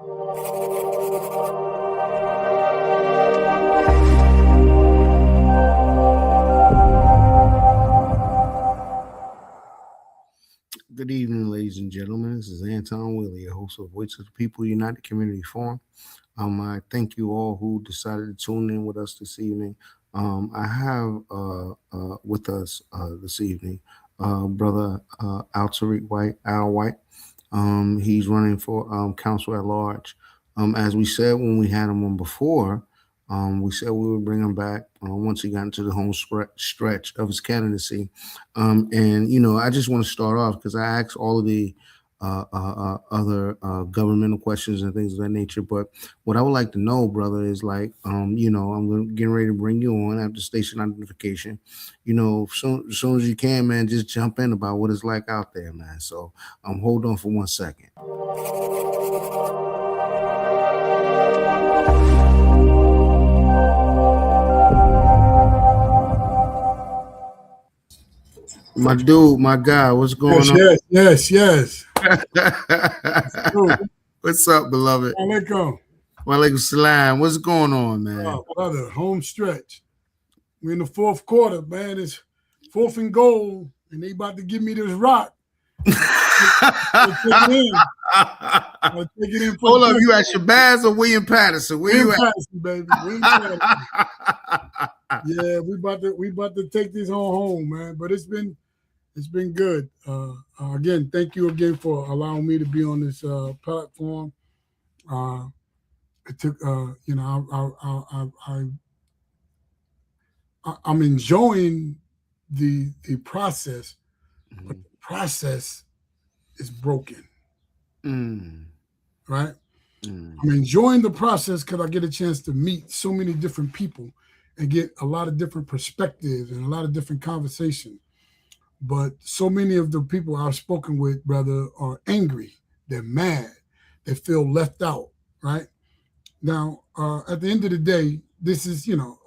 Good evening, ladies and gentlemen. This is Anton Willie, your host of Voice of the People United Community Forum. I thank you all who decided to tune in with us this evening. I have with us this evening brother Al Tariq White, Al White. He's running for council at large. As we said when we had him on before, we said we would bring him back once he got into the home stretch of his candidacy. And, you know, I just want to start off because I asked all of the other governmental questions and things of that nature. But what I would like to know, brother, is like, you know, getting ready to bring you on after station identification. You know, as soon as you can, man, just jump in about what it's like out there, man. So hold on for 1 second. My dude, my guy, what's going on? Yes. What's up, beloved? Walaikum salam. What's going on, man? Oh, brother, home stretch. We're in the fourth quarter, man. It's 4th and goal, and they about to give me this rock. I'll take it in. Hold up, you at Shabazz or William Patterson? Where you at? Patterson, baby. William Patterson. Yeah, we about to take this home, man. But it's been good. Again, thank you again for allowing me to be on this platform. It took, you know, I'm enjoying the process, but the process is broken. Right? I'm enjoying the process because I get a chance to meet so many different people and get a lot of different perspectives and a lot of different conversations. But so many of the people I've spoken with, brother, are angry. They're mad. They feel left out, right? Now, at the end of the day, this is, you know,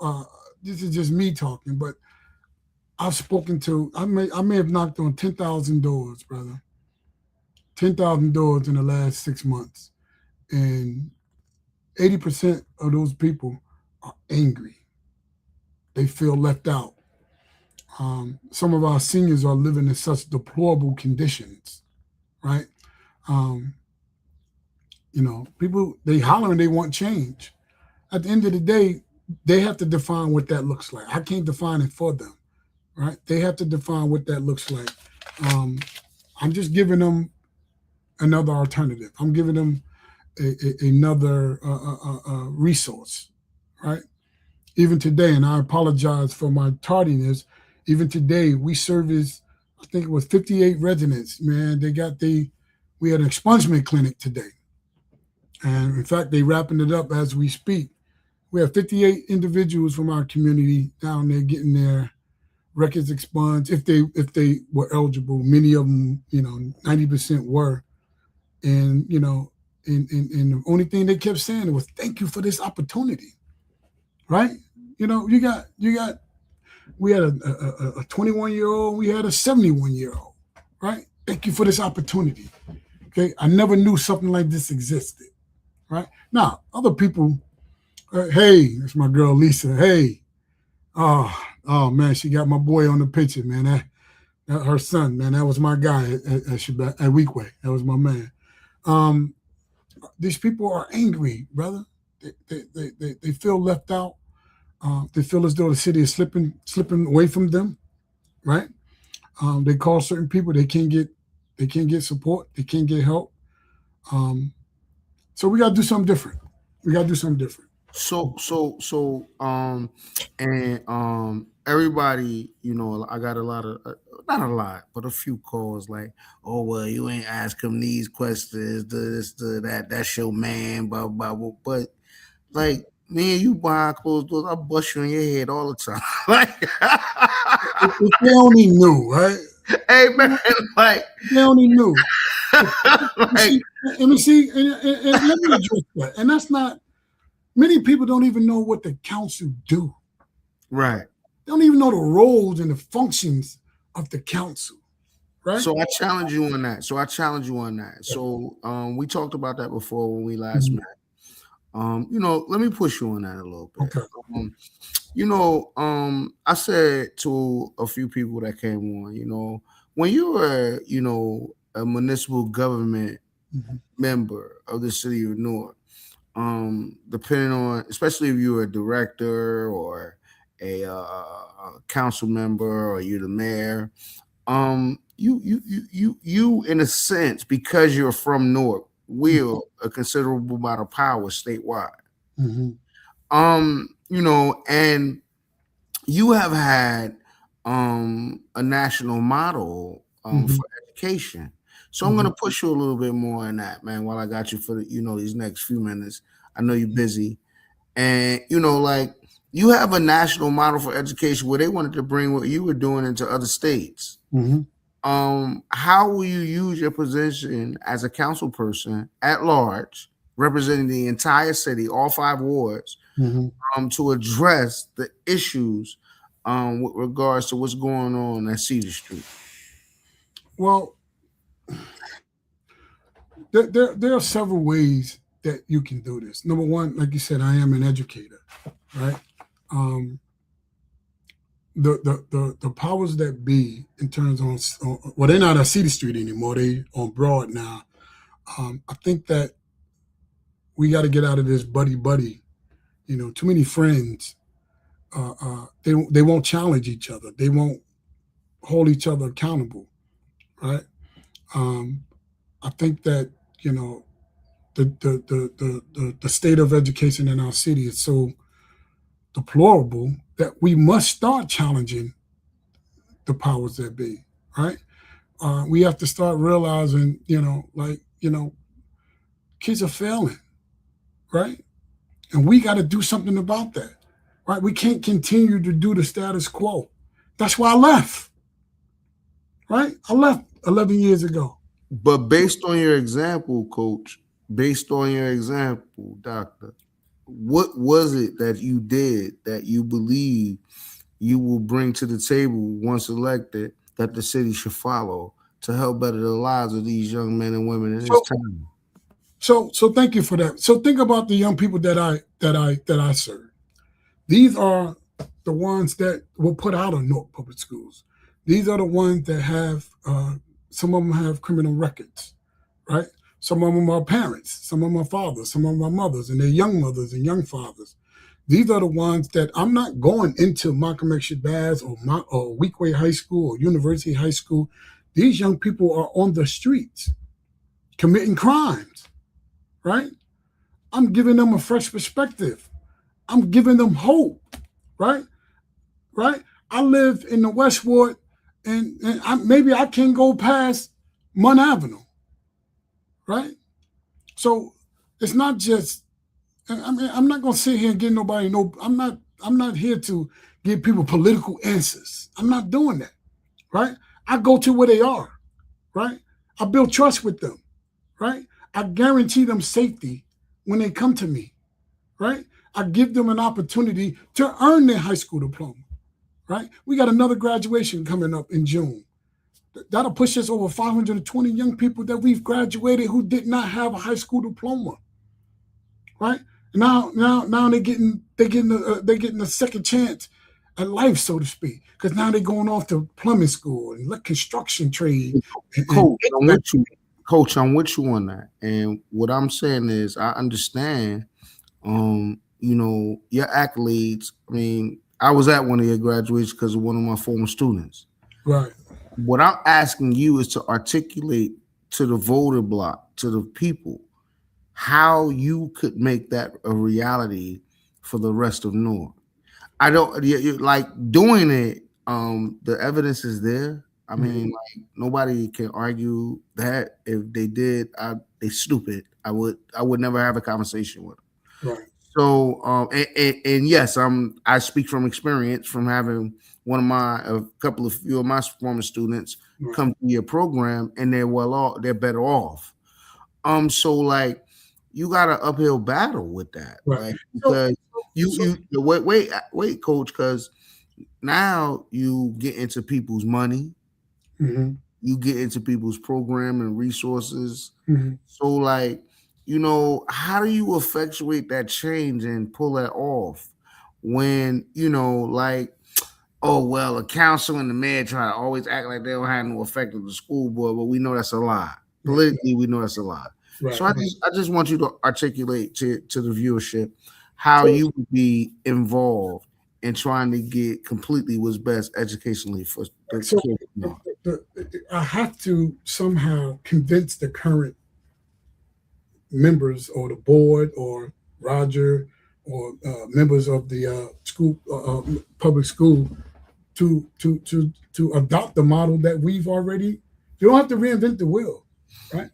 this is just me talking, but I've spoken to, I may have knocked on 10,000 doors, brother. 10,000 doors in the last 6 months. And 80% of those people are angry. They feel left out. Some of our seniors are living in such deplorable conditions, right? You know, people, they holler and they want change. At the end of the day, they have to define what that looks like. I can't define it for them, right? They have to define what that looks like. I'm just giving them another alternative. I'm giving them another resource, right? Even today, and I apologize for my tardiness, even today, we service, I think it was 58 residents, man. We had an expungement clinic today. And in fact, they wrapping it up as we speak. We have 58 individuals from our community down there getting their records expunged if they were eligible. Many of them, you know, 90% were. And, you know, and the only thing they kept saying was, thank you for this opportunity, right? You know, we had a 21-year-old, we had a 71-year-old, right? Thank you for this opportunity. Okay, I never knew something like this existed, right? Now, other people, hey, that's my girl Lisa. Hey, oh man, she got my boy on the picture, man. That her son, man, that was my guy at Weekway. That was my man. These people are angry, brother. They feel left out. They feel as though the city is slipping away from them, right? They call certain people, they can't get support, they can't get help. So we gotta do something different. So, everybody, you know, I got a lot of, not a lot, but a few calls like, oh, well, you ain't ask him these questions, this, that, that's your man, blah, blah, blah. But like, me and you behind closed doors, I bust you in your head all the time. Like, if they only knew, right? Hey, man, like, they only knew. Like, let me see, and let me address that. And that's not, many people don't even know what the council do. Right. They don't even know the roles and the functions of the council, right? So I challenge you on that. So we talked about that before when we last Mhm. met. Let me push you on that a little bit. Okay. Um, I said to a few people that came on, when you were, a municipal government Mhm. member of the city of Newark, depending on, especially if you're a director or a council member or you're the mayor, you in a sense, because you're from Newark, wield a considerable amount of power statewide. Mhm. And you have had a national model Mhm. for education. So I'm Mhm. gonna push you a little bit more on that, man, while I got you for these next few minutes. I know you're busy. And like, you have a national model for education where they wanted to bring what you were doing into other states. Mhm. How will you use your position as a council person at large, representing the entire city, all 5 wards, Mhm. to address the issues with regards to what's going on at Cedar Street? Well, there are several ways that you can do this. Number one, like you said, I am an educator, right? Um, the powers that be in terms on well, they're not at Cedar Street anymore. They on Broad now. I think that we got to get out of this buddy buddy. Too many friends. They won't challenge each other. They won't hold each other accountable, right? Um, I think that you know the state of education in our city is so deplorable that we must start challenging the powers that be, right? We have to start realizing, kids are failing, right? And we got to do something about that, right? We can't continue to do the status quo. That's why I left, right? I left 11 years ago. But based on your example, coach, based on your example, doctor, what was it that you did that you believe you will bring to the table once elected that the city should follow to help better the lives of these young men and women in this So, town? so thank you for that. So think about the young people that I serve. These are the ones that were put out of Newark Public Schools. These are the ones that have, some of them have criminal records, right? Some of them are parents, some of them are fathers, some of them are mothers, and they're young mothers and young fathers. These are the ones that I'm not going into Malcolm X Shabazz or Weequahic High School or University High School. These young people are on the streets committing crimes, right? I'm giving them a fresh perspective. I'm giving them hope, right? Right? I live in the Westwood, and maybe I can't go past Munn Avenue, right? So it's not just. I mean, I'm not gonna sit here and give nobody no. I'm not. I'm not here to give people political answers. I'm not doing that, right? I go to where they are, right? I build trust with them, right? I guarantee them safety when they come to me, right? I give them an opportunity to earn their high school diploma, right? We got another graduation coming up in June. That'll push us over 520 young people that we've graduated who did not have a high school diploma, right? Now they're getting a second chance at life, so to speak, because now they're going off to plumbing school and construction trade and Coach, I'm HVAC. with you. Coach, I'm with you on that. And what I'm saying is I understand your accolades. I mean, I was at one of your graduations because of one of my former students. Right. What I'm asking you is to articulate to the voter block, to the people, how you could make that a reality for the rest of North. I don't like doing it. The evidence is there. I Mhm. mean, like, nobody can argue that. If they did, they stupid. I would never have a conversation with them. Right. So, and yes, I speak from experience from having a couple of few of my former students Right. come to your program, and they're well off, they're better off. So like, you got an uphill battle with that, Right. like, So, because so wait, coach, because now you get into people's money, mhm. you get into people's program and resources. Mm-hmm. So, like, how do you effectuate that change and pull that off when, like, oh, well, the council and the mayor try to always act like they don't have no effect on the school board, but we know that's a lie. Right. Politically, we know that's a lie. Right. So I just want you to articulate to the viewership how you would be involved in trying to get completely what's best educationally for the So kids. I have to somehow convince the current members or the board or Roger or members of the school public school to adopt the model that we've already. You don't have to reinvent the wheel, right?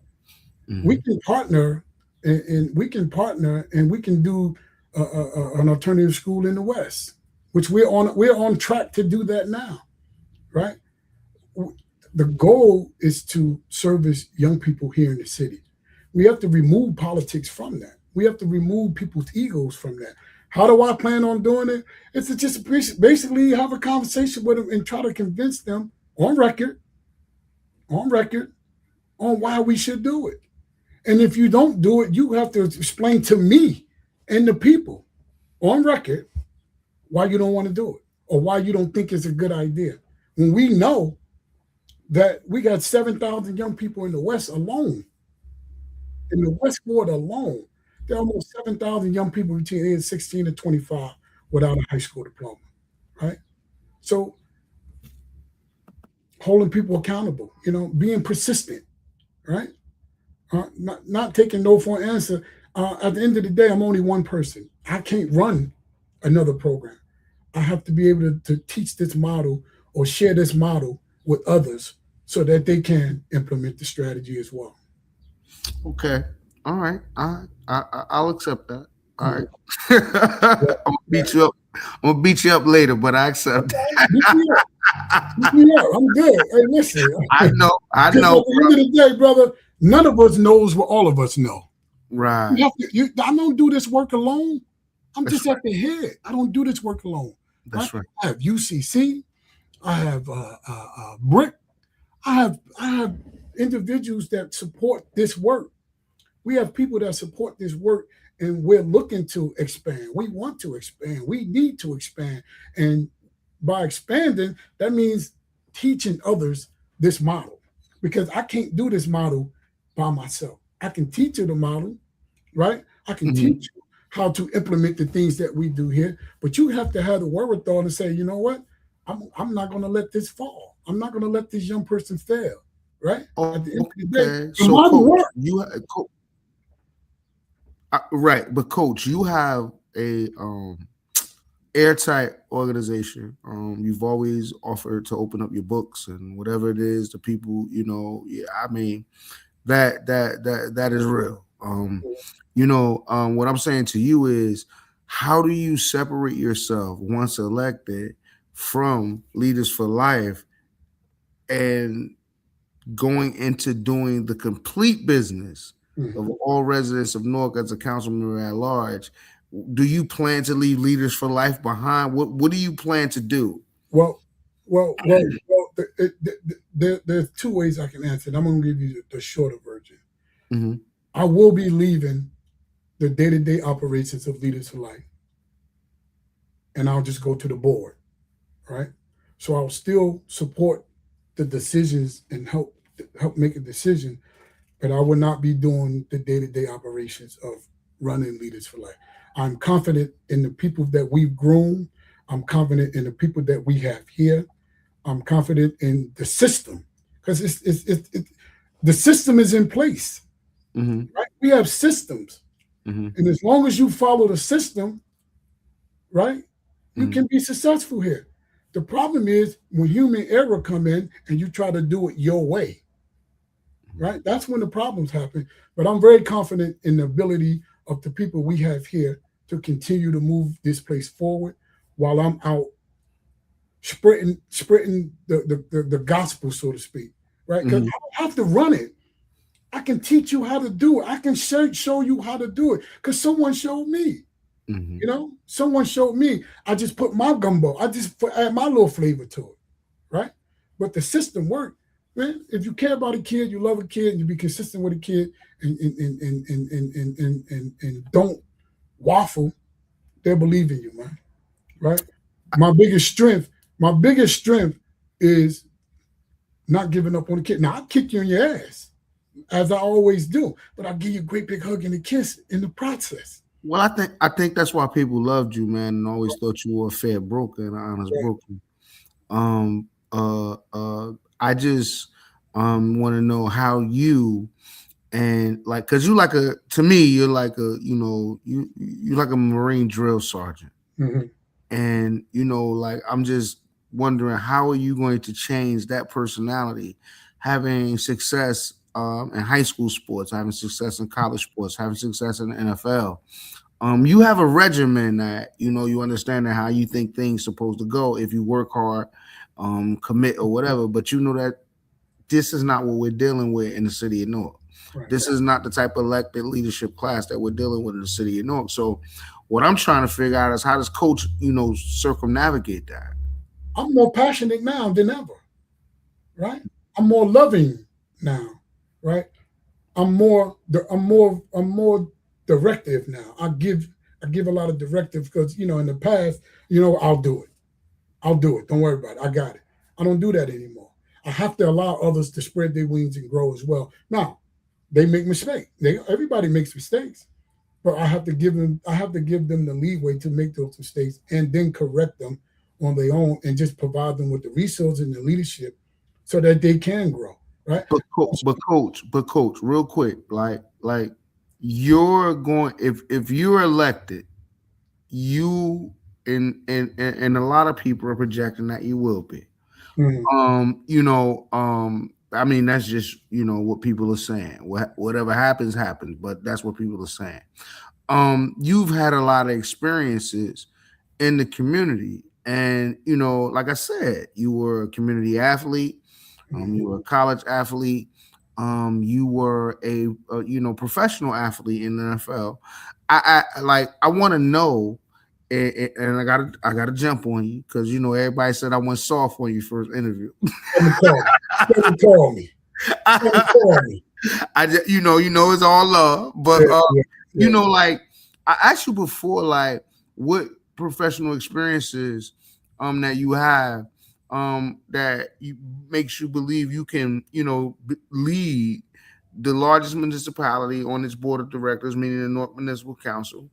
Mm-hmm. We can partner and we can do an alternative school in the West, which we're on track to do that now, right? The goal is to service young people here in the city. We have to remove politics from that. We have to remove people's egos from that. How do I plan on doing it? It's to just basically have a conversation with them and try to convince them on record, on why we should do it. And if you don't do it, you have to explain to me and the people on record why you don't want to do it or why you don't think it's a good idea. When we know that we got 7,000 young people in the West alone, in the West Ward alone, there are almost 7,000 young people between age 16 and 25 without a high school diploma, right? So holding people accountable, being persistent, right? Not taking no for an answer. At the end of the day, I'm only one person. I can't run another program. I have to be able to teach this model or share this model with others so that they can implement the strategy as well. Okay. All right. I'll accept that. All right. I'm gonna beat you up. I'm gonna beat you up later, but I accept. Beat me up. I'm good. Hey, listen. I know. At the end of the day, brother, none of us knows what all of us know. Right. I don't do this work alone. I'm just at the head. I don't do this work alone. That's right. I have UCC. I have BRIC. I have individuals that support this work. We have people that support this work, and we're looking to expand. We want to expand. We need to expand. And by expanding, that means teaching others this model, because I can't do this model by myself. I can teach you the model, right? I can teach you how to implement the things that we do here, but you have to have the wherewithal to say, you know what? I'm not going to let this fall. I'm not going to let this young person fail, right? At the end of the day, so Coach, right, but Coach, you have a airtight organization. You've always offered to open up your books and whatever it is, the people, yeah, I mean, that is real. What I'm saying to you is, how do you separate yourself once elected from Leaders for Life and going into doing the complete business of all residents of Newark as a council member at large? Do you plan to leave Leaders for Life behind? What do you plan to do? Well, there's two ways I can answer it. I'm going to give you the shorter version. Mm-hmm. I will be leaving the day-to-day operations of Leaders for Life, and I'll just go to the board, right? So I'll still support the decisions and help make a decision, but I will not be doing the day-to-day operations of running Leaders for Life. I'm confident in the people that we've grown. I'm confident in the people that we have here. I'm confident in the system, because the system is in place. Right? We have systems, and as long as you follow the system, right, you can be successful here. The problem is when human error come in and you try to do it your way, right? That's when the problems happen. But I'm very confident in the ability of the people we have here to continue to move this place forward while I'm out spreading the gospel, so to speak, right? Because I don't have to run it. I can teach you how to do it. I can show you how to do it because someone showed me. Someone showed me. I just put my gumbo. I just add my little flavor to it, right? But the system worked. man, if you care about a kid, you love a kid, and you be consistent with a kid, and don't waffle, they'll believe in you, man. Right? My biggest strength, my biggest strength is not giving up on the kid. Now I'll kick you in your ass, as I always do, but I'll give you a great big hug and a kiss in the process. Well, I think that's why people loved you, man, and always thought you were a fair broker and an honest Right. broker. I just want to know how you and like, cause you like a to me, you're like a you're like a Marine drill sergeant, Mm-hmm. and like I'm just wondering how are you going to change that personality, having success in high school sports, having success in college sports, having success in the NFL. You have a regimen that you understand that how you think things supposed to go if you work hard, commit or whatever. But you know that this is not what we're dealing with in the city of Newark. Right. This is not the type of elected leadership class that we're dealing with in the city of Newark. So, what I'm trying to figure out is how does coach, circumnavigate that? I'm more passionate now than ever. Right? I'm more loving now. Right? I'm more directive now. I give a lot of directive because in the past, I'll do it. I'll do it. Don't worry about it. I got it. I don't do that anymore. I have to allow others to spread their wings and grow as well. Now, they make mistakes. Everybody makes mistakes, but I have to give them the leeway to make those mistakes and then correct them on their own and just provide them with the resources and the leadership so that they can grow. Right? But coach, real quick, like you're going if you're elected, you and a lot of people are projecting that you will be. Mhm. I mean that's just what people are saying. Whatever happens, happens. But that's what people are saying. You've had a lot of experiences in the community, and like I said, you were a community athlete. You were a college athlete. You were a professional athlete in the NFL. I want to know, and I gotta jump on you because everybody said I went soft on you first interview. Come and call me. Come and call me. Come and call me. I just, it's all love, but Yeah, yeah, yeah. like I asked you before, like what professional experiences that you have that makes you believe you can lead the largest municipality on its board of directors, meaning the North Municipal Council,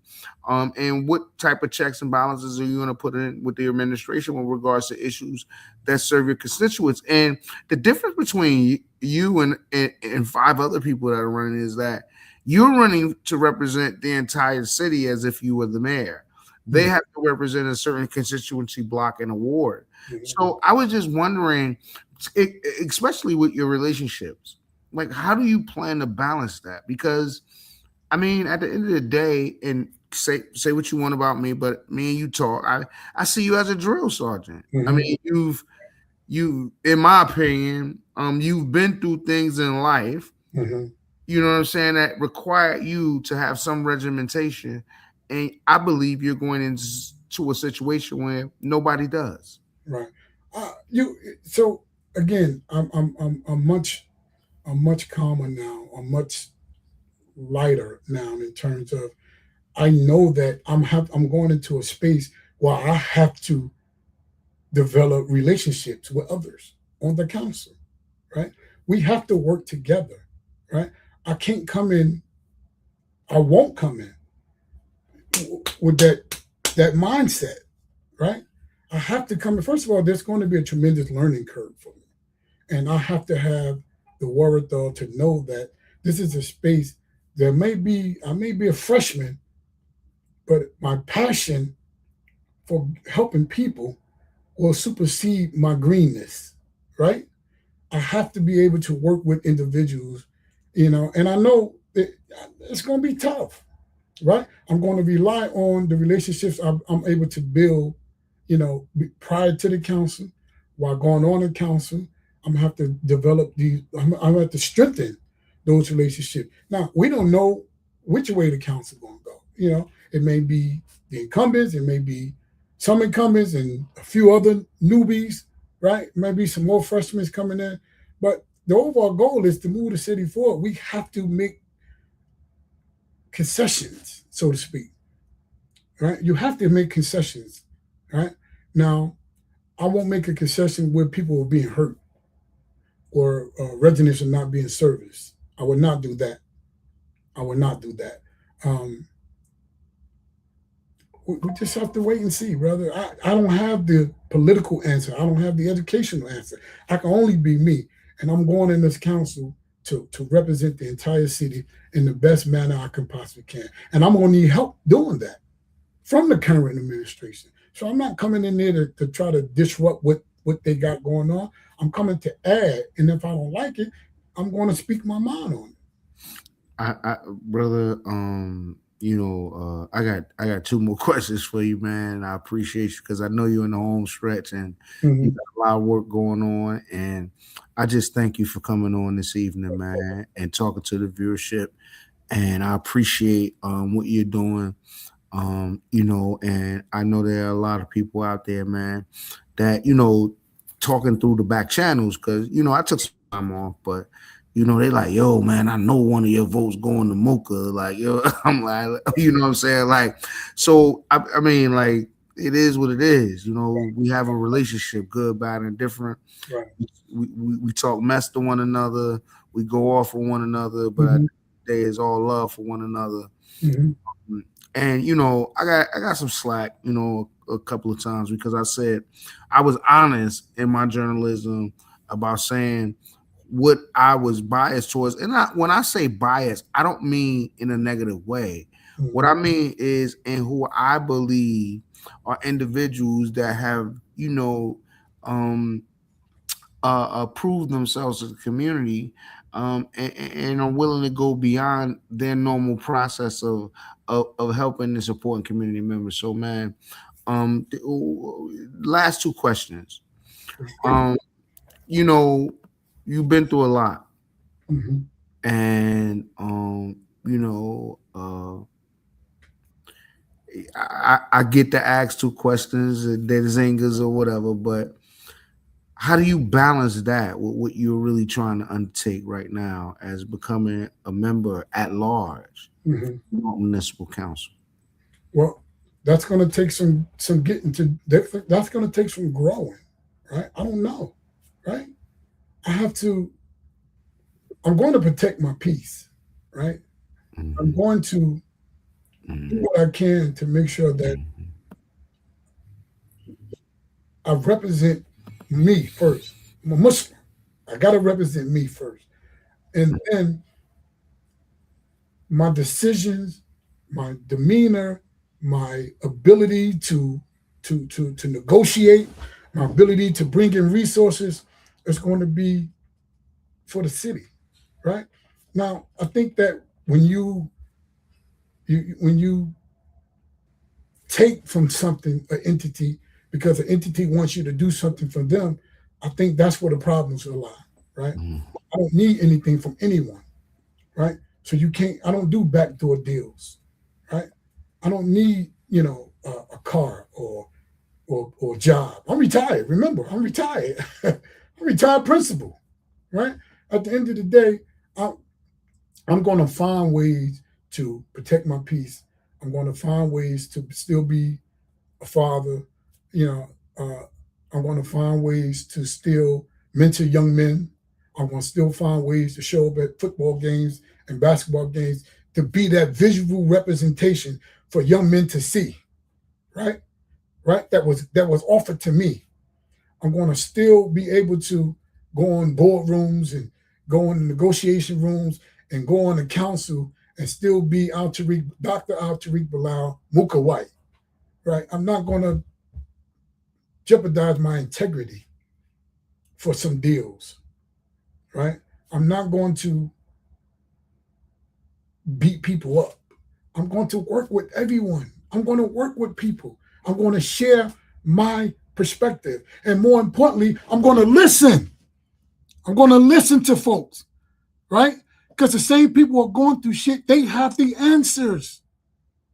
and what type of checks and balances are you going to put in with the administration with regards to issues that serve your constituents? And the difference between you and five other people that are running is that you're running to represent the entire city as if you were the mayor. They Mhm. have to represent a certain constituency block and a ward. Mhm. So I was just wondering, especially with your relationships, like how do you plan to balance that? Because I mean, at the end of the day, and say what you want about me, but me and you talk. I see you as a drill sergeant. I Mhm. mean, you in my opinion, you've been through things in life, Mhm. you know what I'm saying, that require you to have some regimentation. And I believe you're going into a situation where nobody does. Right. You. So again, I'm much calmer now. I'm much lighter now in terms of I know that I'm going into a space where I have to develop relationships with others on the council. Right. We have to work together. Right. I can't come in. I won't come in with that mindset. Right. I have to come in. First of all, there's going to be a tremendous learning curve for me. And I have to have the wherewithal to know that this is a space that I may be a freshman, but my passion for helping people will supersede my greenness, right? I have to be able to work with individuals, and I know it's going to be tough, right? I'm going to rely on the relationships I'm able to build, prior to the council, while going on in council. I'm gonna have to develop these. I'm gonna have to strengthen those relationships. Now we don't know which way the council going to go. It may be the incumbents, it may be some incumbents and a few other newbies, right? Maybe some more freshmen coming in, but the overall goal is to move the city forward. We have to make concessions, so to speak, right? You have to make concessions, right? Now, I won't make a concession where people are being hurt or residents are not being serviced. I would not do that. I would not do that. Um, we just have to wait and see, brother. I don't have the political answer. I don't have the educational answer. I can only be me. And I'm going in this council to represent the entire city in the best manner I can possibly can. And I'm going to need help doing that from the current administration. So I'm not coming in there to try to disrupt what they got going on. I'm coming to add. And if I don't like it, I'm going to speak my mind on it. Brother, I got two more questions for you, man. I appreciate you because I know you're in the home stretch and you Mm-hmm. got a lot of work going on. And I just thank you for coming on this evening, man, and talking to the viewership. And I appreciate what you're doing. And I know there are a lot of people out there, man, that talking through the back channels because I took some time off, but they like, yo, man, I know one of your votes going to Mocha. Like, yo, I'm like, what I'm saying? Like, so I mean, like, it is what it is. We have a relationship, good, bad, and different. Right. We talk mess to one another, we go off for one another, but Mm-hmm. there is all love for one another. Mm-hmm. And I got some slack, a couple of times because I said I was honest in my journalism about saying what I was biased towards. And when I say bias, I don't mean in a negative way. What I mean is in who I believe are individuals that have, um, prove themselves to the community, and are willing to go beyond their normal process of helping and supporting community members. So, man, last two questions. Um, you know, you've been through a lot, Mm-hmm. and I get to ask two questions, that zingers or whatever, but how do you balance that with what you're really trying to undertake right now as becoming a member at large Mm-hmm. of municipal council? Well, that's going to take some getting to. That's going to take some growing, right? I don't know, right? I have to. I'm going to protect my peace, right? I'm Mm-hmm. going to do what I can to make sure that I represent me first. I'm a Muslim. I got to represent me first, and then my decisions, my demeanor, my ability to negotiate, my ability to bring in resources is going to be for the city, right? Now, I think that when you take from something an entity because an entity wants you to do something for them, I think that's where the problems lie, right? I don't need anything from anyone, right? So you can't. I don't do backdoor deals, right? I don't need a car or a job. I'm retired. Remember, I'm retired. I'm retired principal, right? At the end of the day, I, I'm going to find ways to protect my peace. I'm going to find ways to still be a father. You know, I'm going to find ways to still mentor young men. I'm going to still find ways to show up at football games and basketball games to be that visual representation for young men to see. Right, right. That was offered to me. I'm going to still be able to go on boardrooms and go in negotiation rooms and go on the council and still be Dr. Al Tariq Bilal Muka White. Right. I'm not going to jeopardize my integrity for some deals. Right. I'm not going to beat people up. I'm going to work with everyone. I'm going to work with people. I'm going to share my perspective. And more importantly, I'm going to listen. I'm going to listen to folks, right? Because the same people who are going through shit, they have the answers,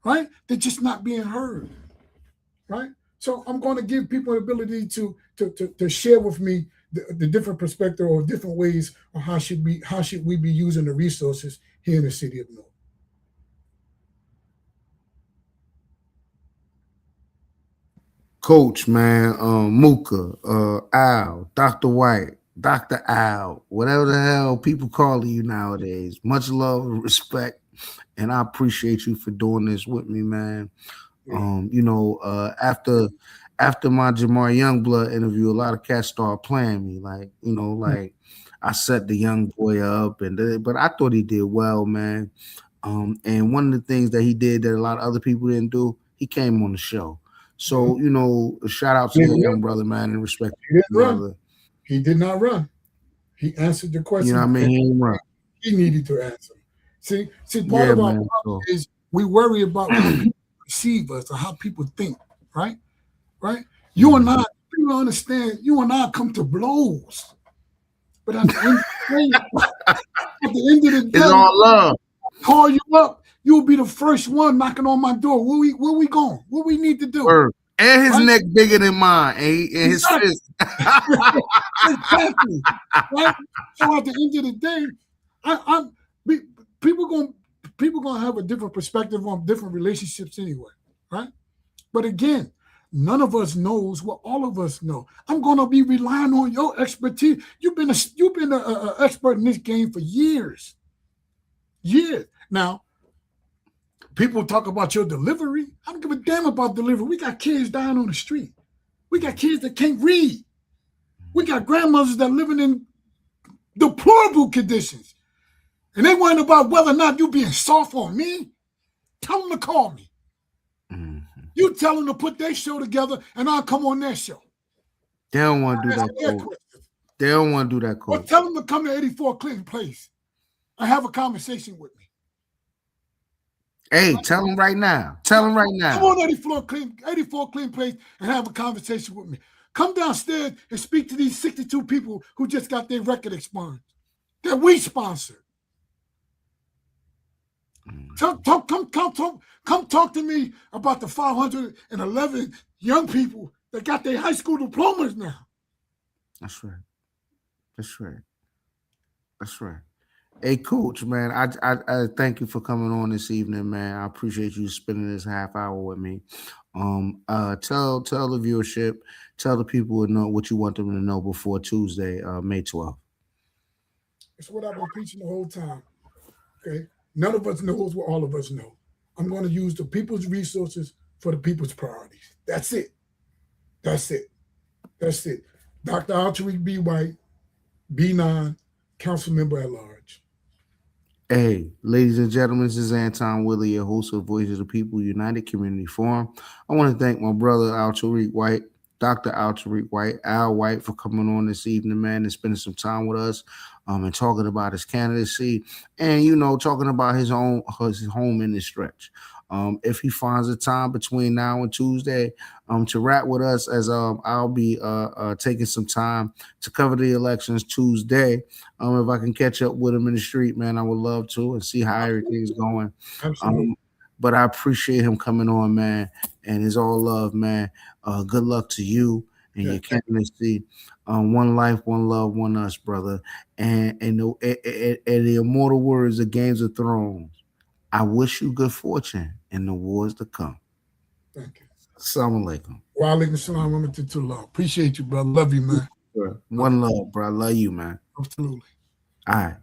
right? They're just not being heard, right? So I'm going to give people the ability to share with me the different perspective or different ways on how should we be using the resources here in the city of Newark. Coach, man, Mooka, Al, Dr. White, Dr. Al, whatever the hell people call you nowadays. Much love and respect. And I appreciate you for doing this with me, man. After my Jamar Youngblood interview, a lot of cats started playing me. Like I set the young boy up but I thought he did well, man. And one of the things that he did that a lot of other people didn't do, he came on the show. So, a shout out to the young brother, man, and respect He didn't brother. Run. He did not run. He answered the question. You know what I mean? He didn't run. He needed to answer. See, part of our problem is we worry about how people perceive us or how people think, right? Right? You and I, people understand, you and I come to blows. But at the end of the day, it's all love. Call you up, you'll be the first one knocking on my door. Where we going? What we need to do? Word. And his neck bigger than mine, and his fist. Exactly. Right? So at the end of the day, people gonna have a different perspective on different relationships anyway, right? But again, none of us knows what all of us know. I'm gonna be relying on your expertise. You've been an expert in this game for years. Years. Now, people talk about your delivery. I don't give a damn about delivery. We got kids dying on the street. We got kids that can't read. We got grandmothers that living in deplorable conditions. And they worrying about whether or not you being soft on me. Tell them to call me. Mm-hmm. You tell them to put their show together and I'll come on their show. They don't want to do that, coach. They don't want to do that, coach. Well, tell them to come to 84 Clinton Place and have a conversation with me. Hey, tell them right now. Tell them right now. Come on 84 Clinton Place and have a conversation with me. Come downstairs and speak to these 62 people who just got their record expunged that we sponsored. Come talk to me about the 511 young people that got their high school diplomas now. That's right. Hey, coach, man, I thank you for coming on this evening, man. I appreciate you spending this half hour with me. Tell the viewership, tell the people to know what you want them to know before Tuesday, May 12th. It's what I've been preaching the whole time. Okay, none of us knows what all of us know. I'm going to use the people's resources for the people's priorities. That's it. Dr. Altariq B. White, B9, council member at large. Hey, ladies and gentlemen, this is Anton Willie, your host of Voice of the People United Community Forum. I want to thank my brother Altariq White, Dr. Altariq White, Al White, for coming on this evening, man, and spending some time with us and talking about his candidacy and, talking about his home in this stretch. If he finds a time between now and Tuesday to rap with us, as I'll be taking some time to cover the elections Tuesday. If I can catch up with him in the street, man, I would love to and see how everything's going. But I appreciate him coming on, man, and it's all love, man. Good luck to you and your candidacy. One life, one love, one us, brother. And the immortal words of Games of Thrones. I wish you good fortune in the wars to come. Thank you. Assalamu alaikum. Wa alaikum salam wa rahmatullah. Appreciate you, brother. Love you, man. One love, bro. I love you, man. Absolutely. All right.